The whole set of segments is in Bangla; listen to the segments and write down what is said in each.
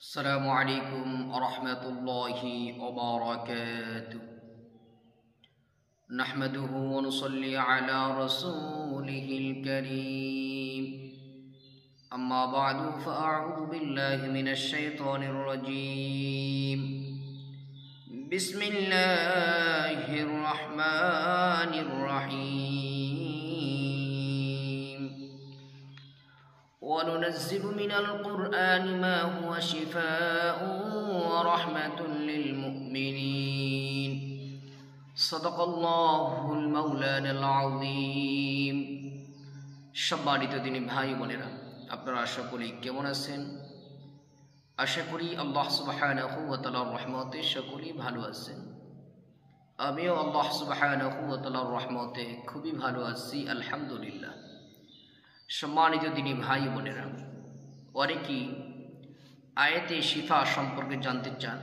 السلام عليكم ورحمة الله وبركاته. نحمده ونصلي على رسوله الكريم. أما بعد فأعوذ بالله من الشيطان الرجيم. بسم الله الرحمن الرحيم. وننزل من القرآن ما هو شفاء ورحمة للمؤمنين. صدق الله المولانا العظيم. সম্মানিত দিনী ভাই বোনেরা, আপনারা আশা করি কেমন আছেন? আশা করি আল্লাহ সুবহানাহু ওয়া তাআলার রহমতে সকলেই ভালো আছেন। আমিও আল্লাহ সুবহানাহু ওয়া তাআলার রহমতে খুবই ভালো আছি, আলহামদুলিল্লাহ। সম্মানিত দিনী ভাই বোনেরা, অনেকেই আয়াতে শিফা সম্পর্কে জানতে চান,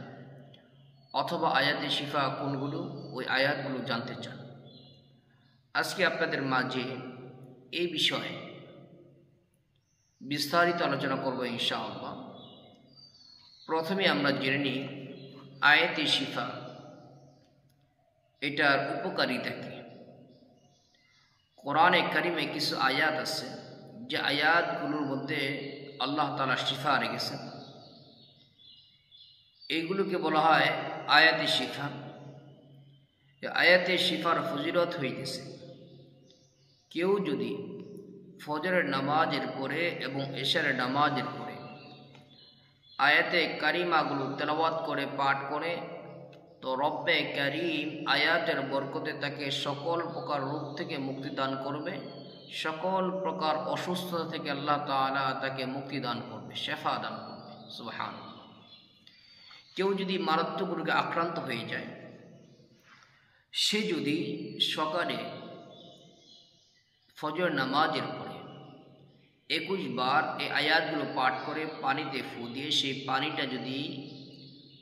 অথবা আয়াতে শিফা কোনগুলো ওই আয়াতগুলো জানতে চান। আজকে আপনাদের মাঝে এই বিষয়ে বিস্তারিত আলোচনা করব ইনশাআল্লাহ। প্রথমে আমরা জেনে নিই আয়াতে শিফা, এটার উপকারিতা কি। কোরআনে কারিমে কিছু আয়াত আছে যে আয়াতগুলোর মধ্যে আল্লাহ তাআলা শিফা রেখেছেন, এইগুলোকে বলা হয় আয়াতে শিফা। আয়াতে শিফার ফজিলত হইতেছে, কেউ যদি ফজরের নামাজের পরে এবং এশারের নামাজের পরে আয়াতে কারিমাগুলো তেলাওয়াত করে পাঠ করে, তো রব্বে কারিম আয়াতের বরকতে তাকে সকল প্রকার রোগ থেকে মুক্তি দান করবে, সকল প্রকার অসুস্থতা থেকে আল্লাহ তাআলা তাকে মুক্তি দান করবে, শেফা দান করবে। সুবহানাল্লাহ। কেউ যদি মারাত্মক রোগে আক্রান্ত হয়ে যায়, সে যদি সকালে ফজর নামাজের পরে 21 বার এই আয়াতগুলো পাঠ করে পানিতে ফু দিয়ে সেই পানিটা যদি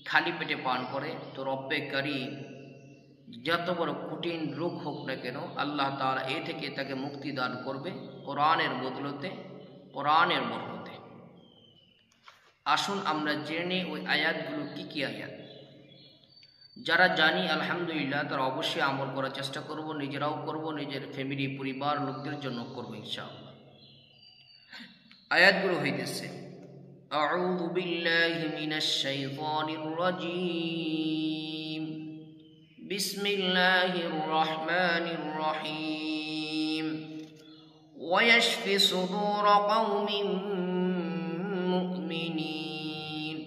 খালি পেটে পান করে, তো রব্বে কারিম যত বড় কঠিন রোগ হোক না কেন আল্লাহ তাআলা এ থেকে তাকে মুক্তি দান করবে কোরআনের বদলতে, কোরআনের বরকতে। আসুন আমরা জেনে ওই আয়াতগুলো কি কি আয়াত। যারা জানি আলহামদুলিল্লাহ, তারা অবশ্যই আমল করার চেষ্টা করব, নিজেরাও করব, নিজের ফ্যামিলি পরিবার লোকদের জন্য করব ইনশাআল্লাহ। আয়াতগুলো হইতেছে আউযু বিল্লাহি মিনাশ শাইতানির রাজীম। বিসমিল্লাহির রহমানির রহিম। ওয়ায়াশফি সুদুর কওমিন মুমিনিন।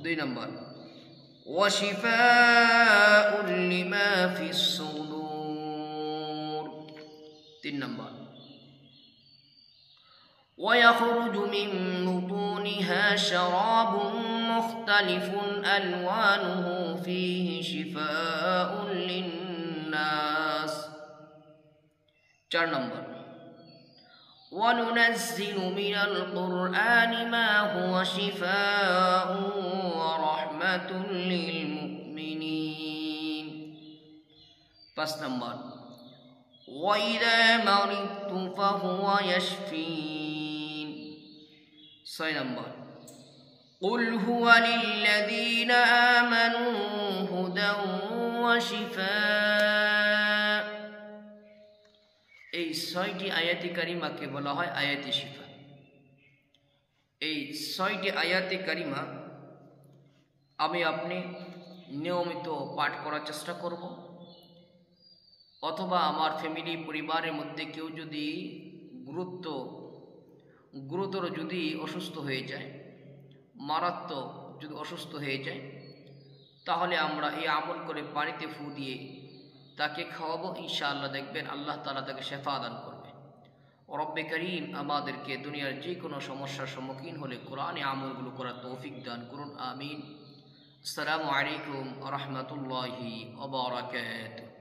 2 নম্বর ওয়াশিফাউন লিমা ফিস সুদুর। 3 নম্বর ويخرج من بطونها شراب مختلف ألوانه فيه شفاء للناس. 4 নম্বর وننزل من القرآن ما هو شفاء ورحمة للمؤمنين. 5 নম্বর وإذا مرضت فهو يشفين. 6 নম্বর قل هو للذين آمنوا هدى وشفاء. এই 6টি আয়াতে কারিমাকে বলা হয় আয়াতে শিফা। এই 6টি আয়াতে কারিমা আমি আপনি নিয়মিত পাঠ করার চেষ্টা করব, অথবা আমার ফ্যামিলি পরিবারের মধ্যে কেউ যদি গুরুতর যদি অসুস্থ হয়ে যায়, মারাত্মক যদি অসুস্থ হয়ে যায়, তাহলে আমরা এই আমল করে পানিতে ফু দিয়ে তাকে খাওয়াবো, ইনশাআল্লাহ দেখবেন আল্লাহ তাআলা তাকে শেফা দান করবে। রব্বে কারিম আমাদেরকে দুনিয়ার যে কোনো সমস্যার সম্মুখীন হলে কোরআনে আমলগুলো করার তৌফিক দান করুন, আমিন। আসসালামু আলাইকুম ওয়া রাহমাতুল্লাহি ওয়া বারাকাতুহু।